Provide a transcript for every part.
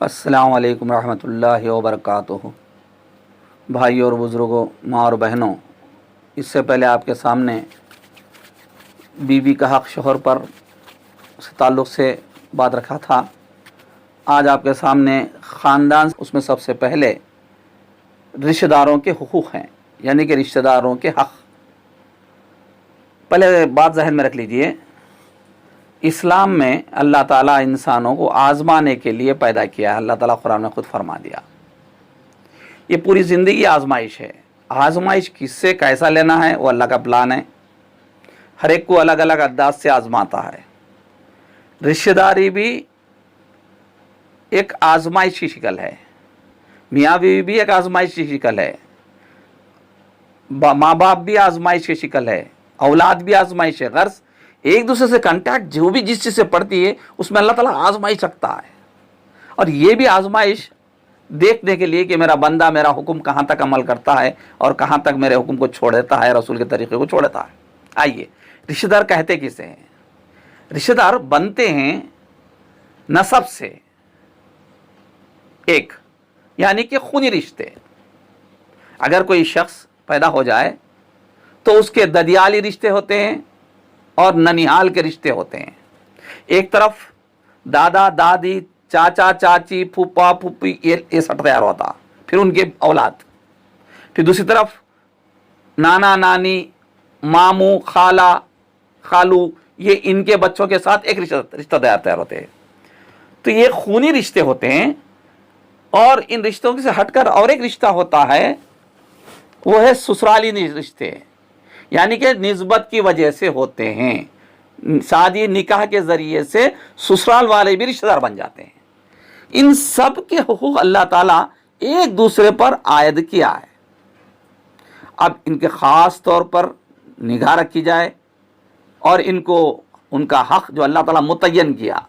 अस्सलाम वालेकुम रहमतुल्लाहि व बरकातुहू। भाइयों और बुज़ुर्गों, माँ और बहनों, इससे पहले आपके सामने बीवी का हक़ शोहर पर से ताल्लुक़ से बात रखा था। आज आपके सामने ख़ानदान, उसमें सबसे पहले रिश्तेदारों के हुकूक़ हैं, यानी कि रिश्तेदारों के हक़। पहले बात ज़हन में रख लीजिए, इस्लाम में अल्लाह ताला इंसानों को आज़माने के लिए पैदा किया है। अल्लाह ताला कुरान में खुद फरमा दिया, ये पूरी ज़िंदगी आज़माइश है। आज़माइश किससे कैसा लेना है वो अल्लाह का प्लान है। हर एक को अलग अलग अंदाज से आज़माता है। रिश्तेदारी भी एक आज़माइश की शिकल है, मियाँ बीवी भी एक आज़माइश की शिकल है, माँ बाप भी आज़माइश की शिकल है, औलाद भी आज़माइश है। गर्ज एक दूसरे से कांटेक्ट जो भी जिस चीज़ से पड़ती है उसमें अल्लाह ताला आज़माइश रखता है। और ये भी आज़माइश देखने के लिए कि मेरा बंदा मेरा हुक्म कहाँ तक अमल करता है और कहाँ तक मेरे हुक्म को छोड़ देता है, रसूल के तरीक़े को छोड़ देता है। आइए, रिश्तेदार कहते किसे हैं? रिश्तेदार बनते हैं नसब से, एक यानी कि खूनी रिश्ते। अगर कोई शख्स पैदा हो जाए तो उसके ददियाली रिश्ते होते हैं और ननिहाल के रिश्ते होते हैं। एक तरफ दादा दादी, चाचा चाची, फूफा फूफी, ये सब तैयार होता, फिर उनके औलाद। फिर दूसरी तरफ नाना नानी, मामू, खाला खालू, ये इनके बच्चों के साथ एक रिश्ता तैयार होते हैं। तो ये खूनी रिश्ते होते हैं। और इन रिश्तों से हटकर और एक रिश्ता होता है, वो है ससुराली रिश्ते, यानी कि निस्बत की वजह से होते हैं। शादी निकाह के ज़रिए से ससुराल वाले भी रिश्तेदार बन जाते हैं। इन सब के हुकूक अल्लाह ताला एक दूसरे पर आयद किया है। अब इनके ख़ास तौर पर निगाह रखी जाए और इनको उनका हक़ जो अल्लाह ताला मुतय्यन किया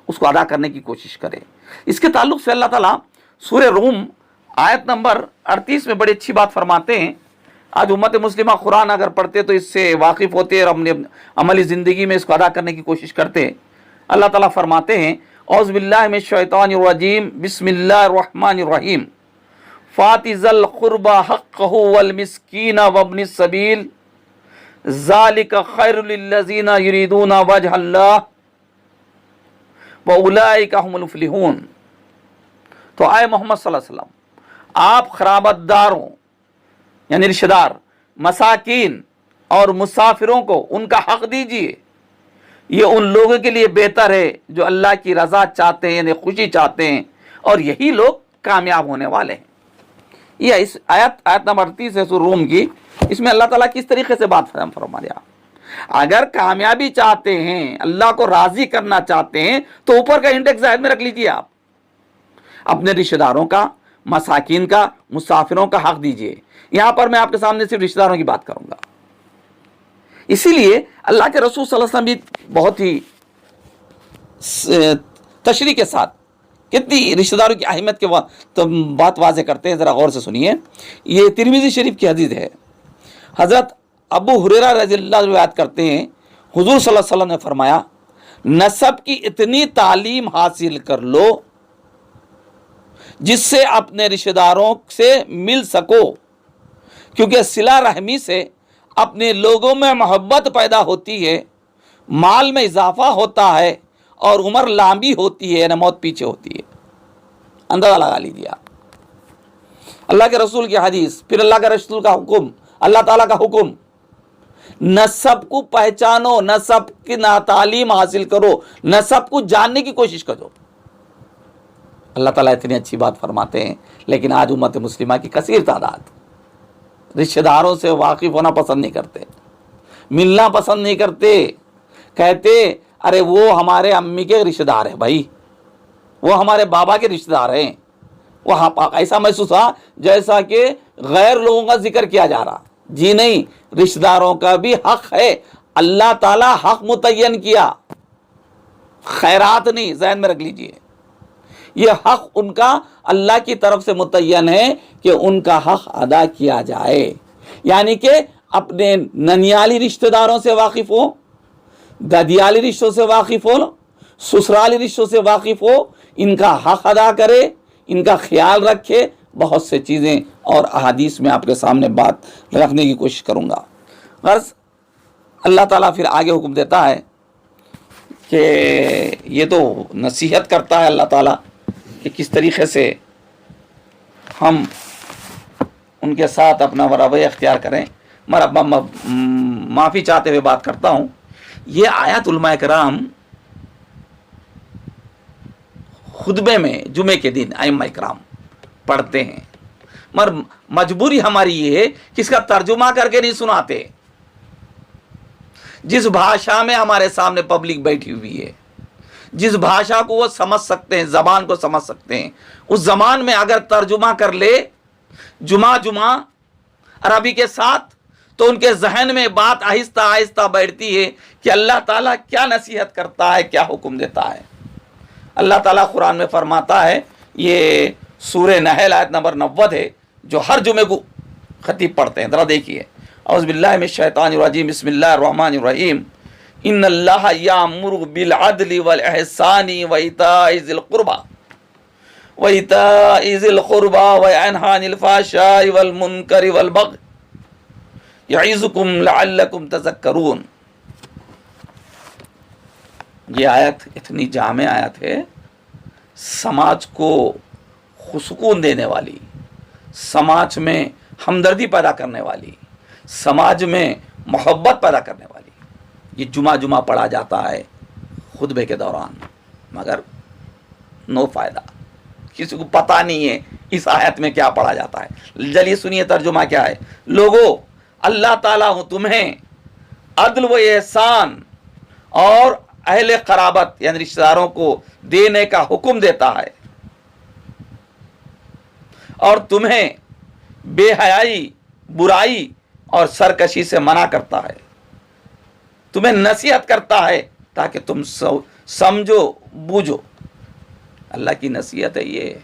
उसको अदा करने की कोशिश करें। इसके ताल्लुक़ से अल्लाह ताला सूरह रूम आयत नंबर 38 में बड़ी अच्छी बात फरमाते हैं। आज उम्मत मुस्लिमा कुरान अगर पढ़ते तो इससे वाकिफ़ होते और अपने अमली ज़िंदगी में इसको अदा करने की कोशिश करते। अल्लाह ताला फरमाते हैं, औज़ु बिल्लाहि मिनश शैतानिर रजीम, बिस्मिल्लाहिर रहमानिर रहीम, फातिज़ल क़ुरबा हक़्क़हु वल मिस्कीना वब्निस सबील ज़ालिका खैरुल लिल्लज़ीना युरीदूना वजहल्लाह व उलाइका हुमुल मुफ़्लिहून। तो आए मोहम्मद सल्लल्लाहु अलैहि वसल्लम, आप खराबतदारों यानी रिश्तेदार, मसाकीन और मुसाफिरों को उनका हक़ दीजिए। ये उन लोगों के लिए बेहतर है जो अल्लाह की रज़ा चाहते हैं, यानी खुशी चाहते हैं, और यही लोग कामयाब होने वाले हैं। ये इस आयत नंबर 38 है सूरह रूम की। इसमें अल्लाह ताला किस तरीके से बात फरमा दिया। अगर कामयाबी चाहते हैं, अल्लाह को राज़ी करना चाहते हैं, तो ऊपर का इंडेक्स ज़हन में रख लीजिए। आप अपने रिश्तेदारों का, मसाकीन का, मुसाफिरों का हक़ दीजिए। यहाँ पर मैं आपके सामने सिर्फ रिश्तेदारों की बात करूँगा। इसीलिए अल्लाह के रसूल सल्लल्लाहु अलैहि वसल्लम भी बहुत ही तशरीह के साथ कितनी रिश्तेदारों की अहमियत के तो बात वाज़े करते हैं। ज़रा गौर से सुनिए। ये तिरमिज़ी शरीफ की हदीस है। हज़रत अबू हुरैरा रज़ियल्लाहु अन्हु याद करते हैं, हुज़ूर सल्लल्लाहु अलैहि वसल्लम ने फरमाया, नसब की इतनी तालीम हासिल कर लो जिससे अपने रिश्तेदारों से मिल सको, क्योंकि सिला रहमी से अपने लोगों में मोहब्बत पैदा होती है, माल में इजाफा होता है और उम्र लंबी होती है, न मौत पीछे होती है। अंदाजा लगा लीजिए आप। अल्लाह के रसूल की हदीस, फिर अल्लाह के रसूल का हुक्म, अल्लाह ताला का हुक्म, नसब को पहचानो, नसब की तालीम हासिल करो, नसब को जानने की कोशिश करो। अल्लाह ताला इतनी अच्छी बात फरमाते हैं, लेकिन आज उम्मत मुस्लिमा की कसीर तादाद रिश्तेदारों से वाकिफ़ होना पसंद नहीं करते, मिलना पसंद नहीं करते। कहते अरे वो हमारे अम्मी के रिश्तेदार हैं भाई, वो हमारे बाबा के रिश्तेदार हैं। वो ऐसा महसूस हुआ जैसा कि गैर लोगों का जिक्र किया जा रहा। जी नहीं, रिश्तेदारों का भी हक़ है। अल्लाह ताला हक़ मुतय्यन किया, खैरात नहीं। ज़हन में रख लीजिए, ये हक़ उनका अल्लाह की तरफ से मुतय्यन है कि उनका हक़ अदा किया जाए। यानी कि अपने ननियाली रिश्तेदारों से वाकिफ़ हो, ददियाली रिश्तों से वाकिफ़ हो, ससुराली रिश्तों से वाकिफ़ हो, ان کا حق ادا کرے، ان کا خیال رکھے. بہت سے چیزیں اور احادیث میں آپ کے سامنے بات رکھنے کی کوشش کروں گا. غرض اللہ تعالیٰ پھر آگے حکم دیتا ہے کہ یہ تو نصیحت کرتا ہے اللہ تعالیٰ کہ کس طریقے سے ہم ان کے ساتھ اپنا رویہ اختیار کریں. معافی چاہتے ہوئے بات کرتا ہوں. یہ آیات علماء کرام خطبے میں جمعے کے دن ائمہ کرام پڑھتے ہیں، مگر مجبوری ہماری یہ ہے کہ اس کا ترجمہ کر کے نہیں سناتے. جس بھاشا میں ہمارے سامنے پبلک بیٹھی ہوئی ہے، جس بھاشا کو وہ سمجھ سکتے ہیں، زبان کو سمجھ سکتے ہیں، اس زبان میں اگر ترجمہ کر لے جمعہ عربی کے ساتھ، تو ان کے ذہن میں بات آہستہ آہستہ بیٹھتی ہے کہ اللہ تعالیٰ کیا نصیحت کرتا ہے، کیا حکم دیتا ہے. اللہ تعالیٰ قرآن میں فرماتا ہے، یہ سورہ نحل آیت نمبر 90 ہے، جو ہر جمعے کو خطیب پڑھتے ہیں. ذرا دیکھیے، اعوذ باللہ من الشیطان الرجیم، بسم اللہ الرحمن الرحیم. ان اللہ یامر بالعدل والاحسان وایتاء ذی القربى وینہی عن الفحشاء والمنکر والبغی یعظکم لعلکم تذکرون. یہ آیت اتنی جامع آیت ہے، سماج کو سکون دینے والی، سماج میں ہمدردی پیدا کرنے والی، سماج میں محبت پیدا کرنے والی. یہ جمعہ پڑھا جاتا ہے خطبے کے دوران، مگر نو فائدہ. کسی کو پتہ نہیں ہے اس آیت میں کیا پڑھا جاتا ہے. چلیے سنیے ترجمہ کیا ہے. لوگو، اللہ تعالیٰ تمہیں عدل و احسان اور اہل قرابت یعنی رشتہ داروں کو دینے کا حکم دیتا ہے، اور تمہیں بے حیائی، برائی اور سرکشی سے منع کرتا ہے. تمہیں نصیحت کرتا ہے تاکہ تم سمجھو بوجھو. اللہ کی نصیحت ہے یہ.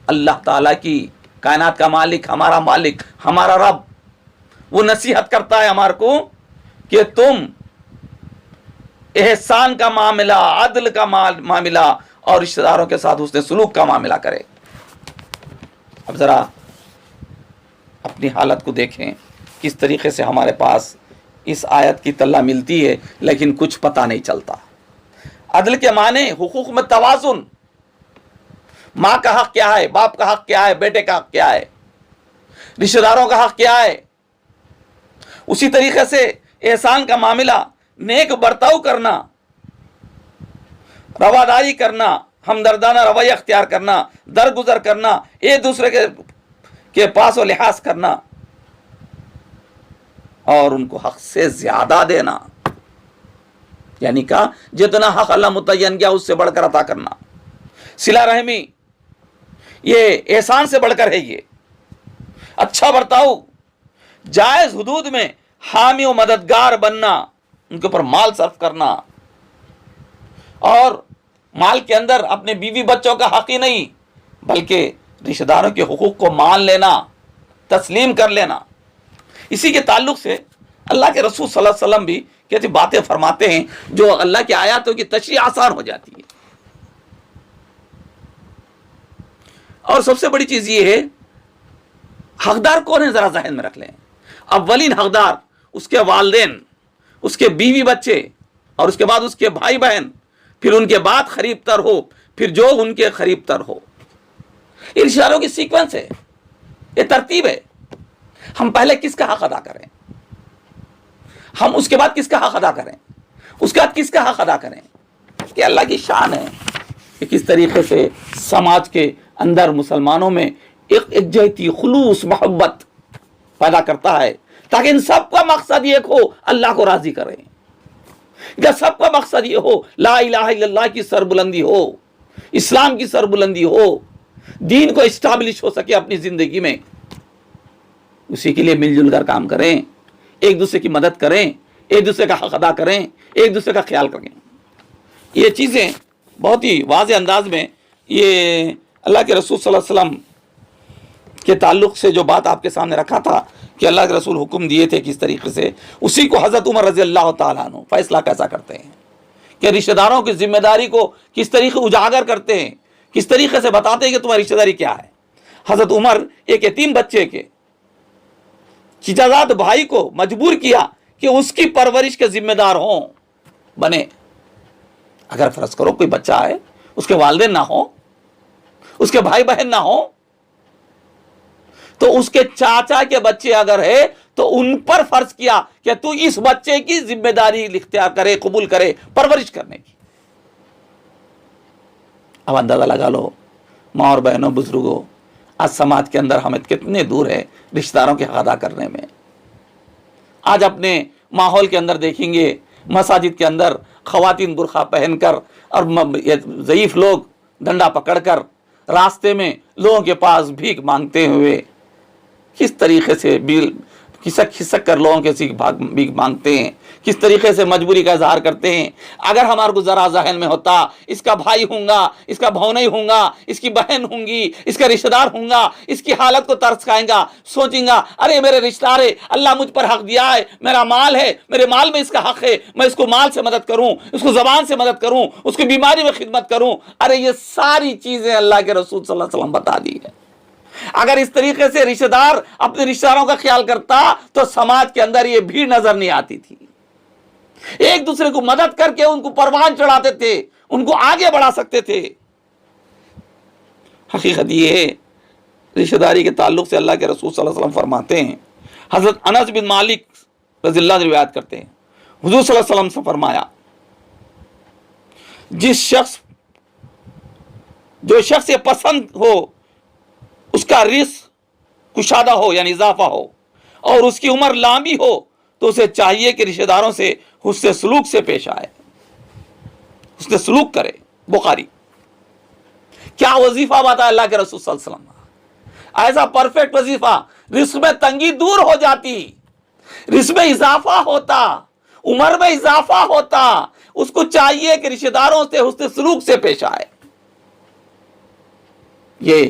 اللہ تعالیٰ کی، کائنات کا مالک، ہمارا مالک، ہمارا رب، وہ نصیحت کرتا ہے ہمارے کو کہ تم احسان کا معاملہ، عدل کا معاملہ اور رشتہ داروں کے ساتھ حسن سلوک کا معاملہ کرے. اب ذرا اپنی حالت کو دیکھیں، کس طریقے سے ہمارے پاس اس آیت کی تلہ ملتی ہے لیکن کچھ پتہ نہیں چلتا. عدل کے معنی حقوق میں توازن. ماں کا حق کیا ہے، باپ کا حق کیا ہے، بیٹے کا حق کیا ہے، رشتہ داروں کا حق کیا ہے. اسی طریقے سے احسان کا معاملہ، نیک برتاؤ کرنا، رواداری کرنا، ہمدردانہ رویہ اختیار کرنا، درگزر کرنا، ایک دوسرے کے پاس و لحاظ کرنا، اور ان کو حق سے زیادہ دینا. یعنی کہ جتنا حق اللہ متعین کیا اس سے بڑھ کر عطا کرنا. صلہ رحمی یہ احسان سے بڑھ کر ہے. یہ اچھا برتاؤ، جائز حدود میں حامی و مددگار بننا، ان کے اوپر مال صرف کرنا، اور مال کے اندر اپنے بیوی بچوں کا حق ہی نہیں بلکہ رشتہ داروں کے حقوق کو مان لینا، تسلیم کر لینا. اسی کے تعلق سے اللہ کے رسول صلی اللہ علیہ وسلم بھی کہتے باتیں فرماتے ہیں جو اللہ کی آیاتوں کی تشریح آسان ہو جاتی ہے. اور سب سے بڑی چیز یہ ہے، حقدار کون ہے ذرا ذہن میں رکھ لیں. اولین حقدار اس کے والدین، اس کے بیوی بچے، اور اس کے بعد اس کے بھائی بہن، پھر ان کے بعد قریب تر ہو، پھر جو ان کے قریب تر ہو. یہ رشتہ داروں کی سیکوینس ہے، یہ ترتیب ہے. ہم پہلے کس کا حق ادا کریں، ہم اس کے بعد کس کا حق ادا کریں، اس کے بعد کس کا حق ادا کریں. کہ اللہ کی شان ہے کہ کس طریقے سے سماج کے اندر مسلمانوں میں ایک یکجہتی، خلوص، محبت پیدا کرتا ہے تاکہ ان سب کا مقصد یہ ہو اللہ کو راضی کریں. جب سب کا مقصد یہ ہو لا الہ الا اللہ کی سربلندی ہو، اسلام کی سربلندی ہو، دین کو اسٹیبلش ہو سکے اپنی زندگی میں، اسی کے لیے مل جل کر کام کریں، ایک دوسرے کی مدد کریں، ایک دوسرے کا حق ادا کریں، ایک دوسرے کا خیال کریں. یہ چیزیں بہت ہی واضح انداز میں یہ اللہ کے رسول صلی اللہ علیہ وسلم کے تعلق سے جو بات آپ کے سامنے رکھا تھا کہ اللہ کے رسول حکم دیے تھے کس طریقے سے، اسی کو حضرت عمر رضی اللہ تعالیٰ عنہ فیصلہ کیسا کرتے ہیں کہ رشتہ داروں کی ذمہ داری کو کس طریقے اجاگر کرتے ہیں، کس طریقے سے بتاتے ہیں کہ تمہاری رشتہ داری کیا ہے۔ حضرت عمر ایک یتیم بچے کے چچازاد بھائی کو مجبور کیا کہ اس کی پرورش کے ذمہ دار ہوں بنے۔ اگر فرض کرو کوئی بچہ ہے، اس کے والدین نہ ہوں، اس کے بھائی بہن نہ ہوں، تو اس کے چاچا کے بچے اگر ہے تو ان پر فرض کیا کہ تو اس بچے کی ذمہ داری اختیار کرے، قبول کرے، پرورش کرنے کی۔ اب اندازہ لگا لو ماں اور بہنوں، بزرگوں، آج سماج کے اندر ہمیں کتنے دور ہے رشتہ داروں کے حق ادا کرنے میں۔ آج اپنے ماحول کے اندر دیکھیں گے، مساجد کے اندر خواتین برقع پہن کر اور ضعیف لوگ ڈنڈا پکڑ کر راستے میں لوگوں کے پاس بھیک مانگتے ہوئے کس طریقے سے کھسک کھسک کر لوگوں کے بھیک مانگتے ہیں، کس طریقے سے مجبوری کا اظہار کرتے ہیں۔ اگر ہمارے کو ذرا ذہن میں ہوتا اس کا بھائی ہوں گا، اس کا بھونئی ہوں گا، اس کی بہن ہوں گی، اس کا رشتہ دار ہوں گا، اس کی حالت کو ترس کھائیں گا، سوچیں گا ارے میرے رشتہ دار ہے، اللہ مجھ پر حق دیا ہے، میرا مال ہے، میرے مال میں اس کا حق ہے، میں اس کو مال سے مدد کروں، اس کو زبان سے مدد کروں، اس کی بیماری میں خدمت کروں۔ ارے یہ ساری چیزیں اللہ کے رسول صلی اللہ علیہ وسلم بتا دی ہے۔ اگر اس طریقے سے رشتہ دار اپنے رشتہ داروں کا خیال کرتا تو سماج کے اندر یہ بھیڑ نظر نہیں آتی تھی۔ ایک دوسرے کو مدد کر کے ان کو پروان چڑھاتے تھے، ان کو آگے بڑھا سکتے تھے۔ حقیقت یہ ہے رشتہ داری کے تعلق سے اللہ کے رسول صلی اللہ علیہ وسلم فرماتے ہیں، حضرت انس بن مالک رضی اللہ عنہ روایت کرتے ہیں، حضور صلی اللہ علیہ وسلم سے فرمایا، جو شخص یہ پسند ہو اس کا رزق کشادہ ہو یعنی اضافہ ہو اور اس کی عمر لمبی ہو تو اسے چاہیے کہ رشتہ داروں سے حسن سلوک سے پیش آئے، حسن سلوک کرے۔ بخاری۔ کیا وظیفہ بتایا اللہ کے رسول صلی اللہ علیہ وسلم، ایسا پرفیکٹ وظیفہ، رزق میں تنگی دور ہو جاتی، رزق میں اضافہ ہوتا، عمر میں اضافہ ہوتا۔ اس کو چاہیے کہ رشتہ داروں سے حسن سلوک سے پیش آئے۔ یہ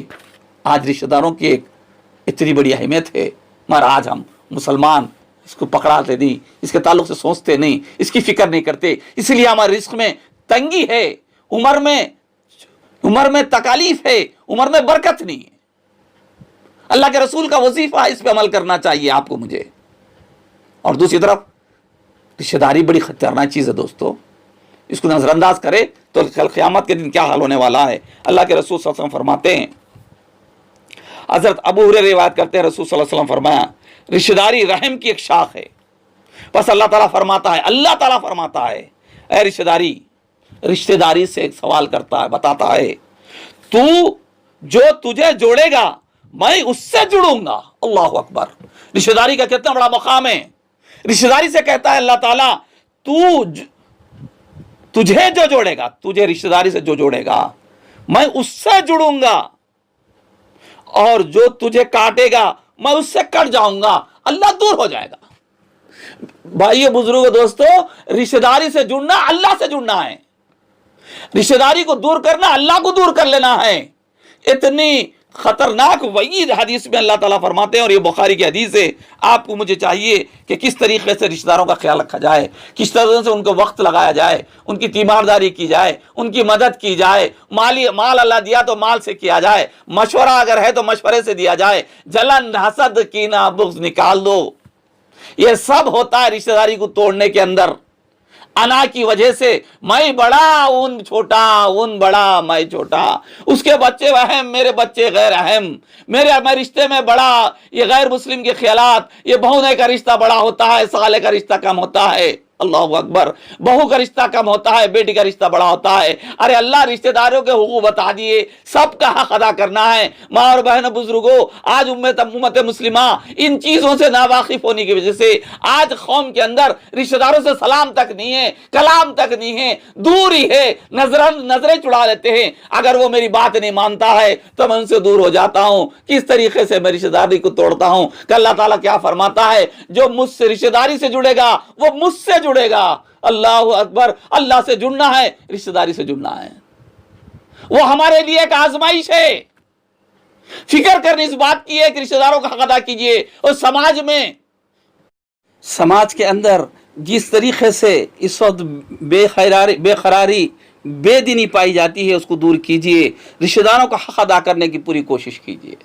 آج رشتہ داروں کی ایک اتنی بڑی اہمیت ہے، مگر آج ہم مسلمان اس کو پکڑاتے نہیں، اس کے تعلق سے سوچتے نہیں، اس کی فکر نہیں کرتے، اس لیے ہمارے رزق میں تنگی ہے، عمر میں تکالیف ہے، عمر میں برکت نہیں ہے۔ اللہ کے رسول کا وظیفہ، اس پہ عمل کرنا چاہیے آپ کو، مجھے۔ اور دوسری طرف رشتہ داری بڑی خطرناک چیز ہے دوستو، اس کو نظر انداز کرے تو کل قیامت کے دن کیا حال ہونے والا ہے۔ اللہ کے رسول صلی اللہ علیہ وسلم فرماتے ہیں، حضرت ابو ہریرہ روایت کرتے ہیں، رسول صلی اللہ علیہ وسلم فرمایا، رشتہ داری رحم کی ایک شاخ ہے۔ بس اللہ تعالیٰ فرماتا ہے اے رشتہ داری سے ایک سوال کرتا ہے، بتاتا ہے، تو جو تجھے جوڑے گا میں اس سے جڑوں گا۔ اللہ اکبر۔ رشتہ داری کا کتنا بڑا مقام ہے۔ رشتہ داری سے کہتا ہے اللہ تعالیٰ، تجھے جو جوڑے گا، تجھے رشتہ داری سے جو جوڑے گا میں اس سے جڑوں گا، اور جو تجھے کاٹے گا میں اس سے کٹ جاؤں گا، اللہ دور ہو جائے گا۔ بھائیو، بزرگوں، دوستو، رشتہ داری سے جڑنا اللہ سے جڑنا ہے، رشتہ داری کو دور کرنا اللہ کو دور کر لینا ہے۔ اتنی خطرناک وعید حدیث میں اللہ تعالیٰ فرماتے ہیں، اور یہ بخاری کی حدیث ہے۔ آپ کو مجھے چاہیے کہ کس طریقے سے رشتہ داروں کا خیال رکھا جائے، کس طرح سے ان کو وقت لگایا جائے، ان کی تیمارداری کی جائے، ان کی مدد کی جائے، مال اللہ دیا تو مال سے کیا جائے، مشورہ اگر ہے تو مشورے سے دیا جائے، جلن، حسد، کینہ، بغض نکال دو۔ یہ سب ہوتا ہے رشتہ داری کو توڑنے کے اندر۔ انا کی وجہ سے میں بڑا ان چھوٹا، ان بڑا میں چھوٹا، اس کے بچے اہم، میرے بچے غیر اہم، میں رشتے میں بڑا، یہ غیر مسلم کے خیالات، یہ بہونے کا رشتہ بڑا ہوتا ہے، سالے کا رشتہ کم ہوتا ہے۔ اللہ اکبر۔ بہو کا رشتہ کم ہوتا ہے، بیٹی کا رشتہ بڑا ہوتا ہے۔ ارے اللہ رشتہ داروں کے حقوق بتا دیے، سب کا حق ادا کرنا ہے۔ ماں اور بہن بزرگوں، آج امت مسلمہ ان چیزوں سے ناواقف ہونے کی وجہ سے آج قوم کے اندر رشتہ داروں سے سلام تک نہیں ہے، کلام تک نہیں ہے، دور ہی ہے، نظریں چڑھا لیتے ہیں۔ اگر وہ میری بات نہیں مانتا ہے تو میں ان سے دور ہو جاتا ہوں۔ کس طریقے سے میں رشتہ داری کو توڑتا ہوں کہ اللہ تعالیٰ کیا فرماتا ہے، جو مجھ سے رشتہ داری سے جڑے گا وہ مجھ سے جڑے گا۔ اللہ اکبر۔ اللہ سے جڑنا ہے، رشتہ داری سے جڑنا ہے، وہ ہمارے لیے ایک آزمائش ہے۔ فکر کرنے اس بات کی ہے کہ رشتہ داروں کا حق ادا کیجئے۔ اور سماج کے اندر जिस तरीके से इस वक्त बेखरारी बेदीनी पाई जाती है उसको दूर कीजिए, रिश्तेदारों का हक अदा करने की पूरी कोशिश कीजिए।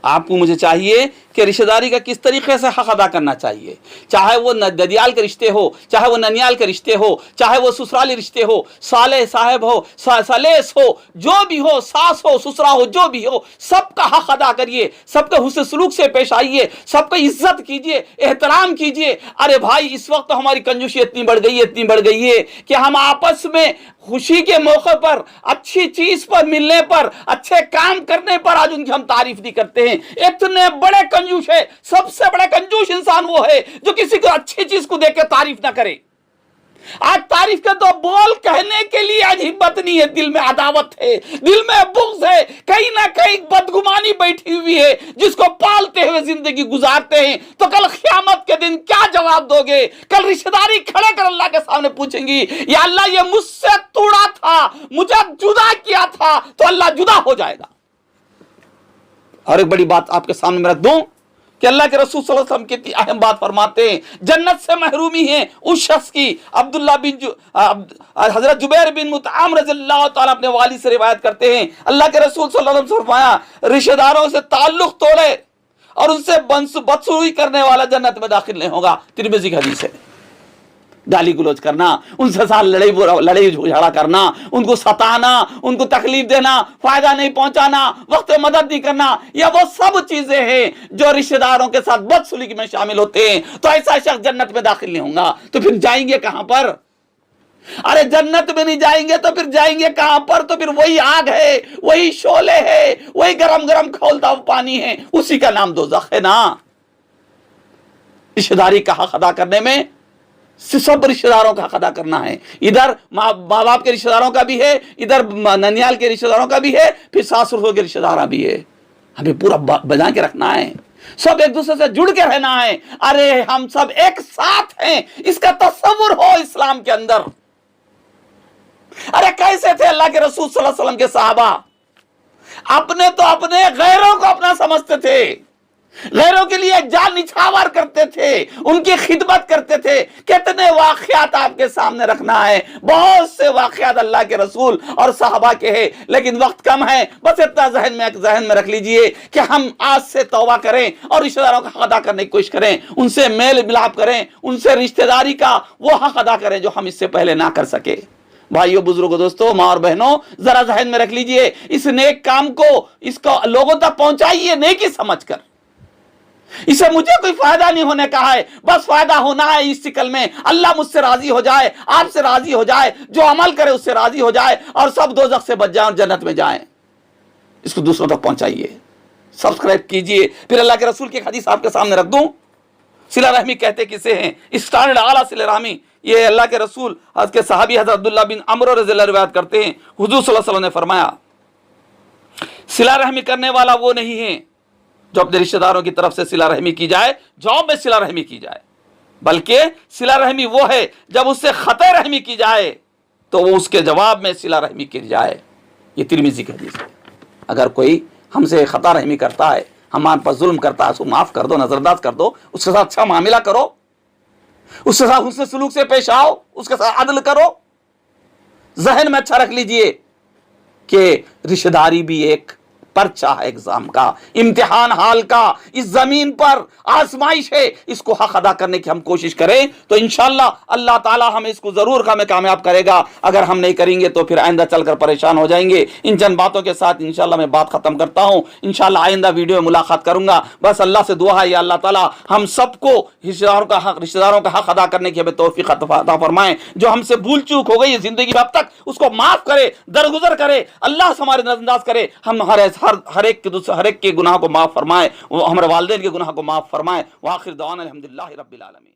आपको मुझे चाहिए कि रिश्तेदारी का किस तरीके से हक अदा करना चाहिए, चाहे वो ददियाल के रिश्ते हो, चाहे वो ननियाल के रिश्ते हो, चाहे वो ससुराली रिश्ते हो, साले साहब हो, सलेस हो, जो भी हो, सास हो, ससुरा हो, जो भी हो, सबका हक अदा करिए, सबके हुस्न सलूक से पेश आइए, सबको इज्जत कीजिए, एहतराम कीजिए। अरे भाई इस वक्त तो हमारी कंजूसी इतनी बढ़ गई है, इतनी बढ़ गई है कि हम आपस में खुशी के मौके पर, अच्छी चीज पर मिलने पर, अच्छे काम करने पर आज उनकी हम तारीफ नहीं करते हैं। इतने बड़े कंजूस है, सबसे बड़ा कंजूस इंसान वो है जो किसी को अच्छी चीज को देख के तारीफ ना करे। आज तारीफ के तो बोल कहने के लिए आज हिम्मत नहीं है, दिल में अदावत है, दिल में बुग़्ज़ है, कहीं ना कहीं बदगुमानी बैठी हुई है, जिसको पालते हुए जिंदगी गुजारते हैं। तो कल क़यामत के दिन क्या जवाब दोगे? कल रिश्तेदारी खड़े कर अल्लाह के सामने पूछेंगी, या अल्लाह ये मुझसे तोड़ा था, मुझे जुदा किया था, तो अल्लाह जुदा हो जाएगा। और एक बड़ी बात आपके सामने मैं रख दूं कि अल्लाह के रसूल सल्लल्लाहु अलैहि वसल्लम कितनी अहम बात फरमाते हैं, जन्नत से महरूमी है उस शख्स की। अब्दुल्ला बिन हजरत जुबैर बिन मुतआम रज़ियल्लाहु ताला अपने वालिद से रिवायत करते हैं, अल्लाह के रसूल सल्लल्लाहु अलैहि वसल्लम फरमाया, रिश्तेदारों से ताल्लुक तोड़े और उनसे बदसलूकी करने वाला जन्नत में दाखिल नहीं होगा। तिरमिज़ी की हदीस है। गाली गलौज करना, उनसे साथ लड़ाई झगड़ा करना, उनको सताना, उनको तकलीफ देना, फायदा नहीं पहुंचाना, वक्त में मदद नहीं करना, यह वो सब चीजें हैं जो रिश्तेदारों के साथ बदसलूकी में शामिल होते हैं। तो ऐसा शख्स जन्नत में दाखिल नहीं होगा। तो फिर जाएंगे कहां पर? अरे जन्नत में नहीं जाएंगे तो फिर जाएंगे कहां पर? तो फिर वही आग है, वही शोले है, वही गरम गरम खौलता हुआ पानी है, उसी का नाम दोज़ख है ना। रिश्तेदारी का हक अदा करने में सब रिश्तेदारों का हक अदा करना है। इधर माँ बाप के रिश्तेदारों का भी है, इधर ननियाल के रिश्तेदारों का भी है, फिर सास ससुर के रिश्तेदार भी है। हमें पूरा बजा के रखना है, सब एक दूसरे से जुड़ के रहना है। अरे हम सब एक साथ हैं, इसका तस्वुर हो इस्लाम के अंदर। अरे कैसे थे अल्लाह के रसूल सल्लल्लाहु अलैहि वसल्लम के सहाबा? अपने तो अपने, गैरों को अपना समझते थे, गैरों के लिए जान निछावर करते थे, उनकी खिदमत करते थे। कितने वाक़यात आपके सामने रखना है, बहुत से वाक़यात अल्लाह के रसूल और सहाबा के हैं, लेकिन वक्त कम है। बस इतना जहन में रख लीजिए कि हम आज से तौबा करें और रिश्तेदारों का हक अदा करने की कोशिश करें, उनसे मेल मिलाप करें, उनसे रिश्तेदारी का वो हक अदा करें जो हम इससे पहले ना कर सके। भाइयों, बुजुर्गों, दोस्तों, माँ और बहनों, जरा जहन में रख लीजिए, इस नेक काम को, इसको लोगों तक पहुंचाइए नेकी समझकर। इसे मुझे कोई फायदा नहीं होने का है, बस फायदा होना है इस शिकल में, अल्लाह मुझसे राजी हो जाए, आपसे राजी हो जाए, जो अमल करे उससे राजी हो जाए और सब दोज़ख से बच जाए और जन्नत में जाएं। इसको दूसरों तक पहुंचाइए, सब्सक्राइब कीजिए। फिर अल्लाह के रसूल की हदीस आपके सामने रख दूं। सिला रहमी कहते किसे हैं? स्टैंडर्ड आला सिला रहमी, ये अल्लाह के रसूल के सहाबी हज़रत अब्दुल्ला बिन अमर रज़ियल्लाहु रिवायत करते हैं, हुजूर सल्लल्लाहु अलैहि वसल्लम ने फरमाया, सिला रहमी करने वाला वो नहीं है जो अपने रिश्तेदारों की तरफ से सिला रहमी की जाए, जॉब में सिला रहमी की जाए, बल्कि सिला रहमी वो है जब उससे खता रहमी की जाए तो वो उसके जवाब में सिला रहमी की जाए। ये तिरमिज़ी की हदीस है। अगर कोई हमसे खता रहमी करता है, हमारे पर जुल्म करता है, उसको माफ कर दो, नजरअंदाज कर दो, उसके साथ अच्छा मामला करो, उसके साथ हुस्न सलूक से पेश आओ, उसके साथ अदल करो। जहन में अच्छा रख लीजिए कि रिश्तेदारी भी एक पर्चा है एग्जाम का, इम्तिहान हाल का, इस जमीन पर आजमाइश है, इसको हक अदा करने की हम कोशिश करें तो इंशाअल्लाह अल्लाह ताला हमें इसको जरूर हमें कामयाब करेगा। अगर हम नहीं करेंगे तो फिर आइंदा चलकर परेशान हो जाएंगे। इन चंद बातों के साथ इंशाअल्लाह मैं बात खत्म करता हूं। इंशाअल्लाह आइंदा वीडियो में मुलाकात करूंगा। बस अल्लाह से दुआ है, या अल्लाह ताला हम सबको रिश्तेदारों का हक अदा करने की हमें तौफीक अता फरमाए। जो हमसे भूल चूक हो गई है जिंदगी में अब तक, उसको माफ करे, दरगुजर करे, अल्लाह से हमारे नजरअंदाज करे। हम हर एक के गुनाह को माफ फरमाए, हमारे वालिदैन के गुनाह को माफ फरमाए। व आखिर दवाना अल्हम्दुलिल्लाहि रब्बिल आलमीन।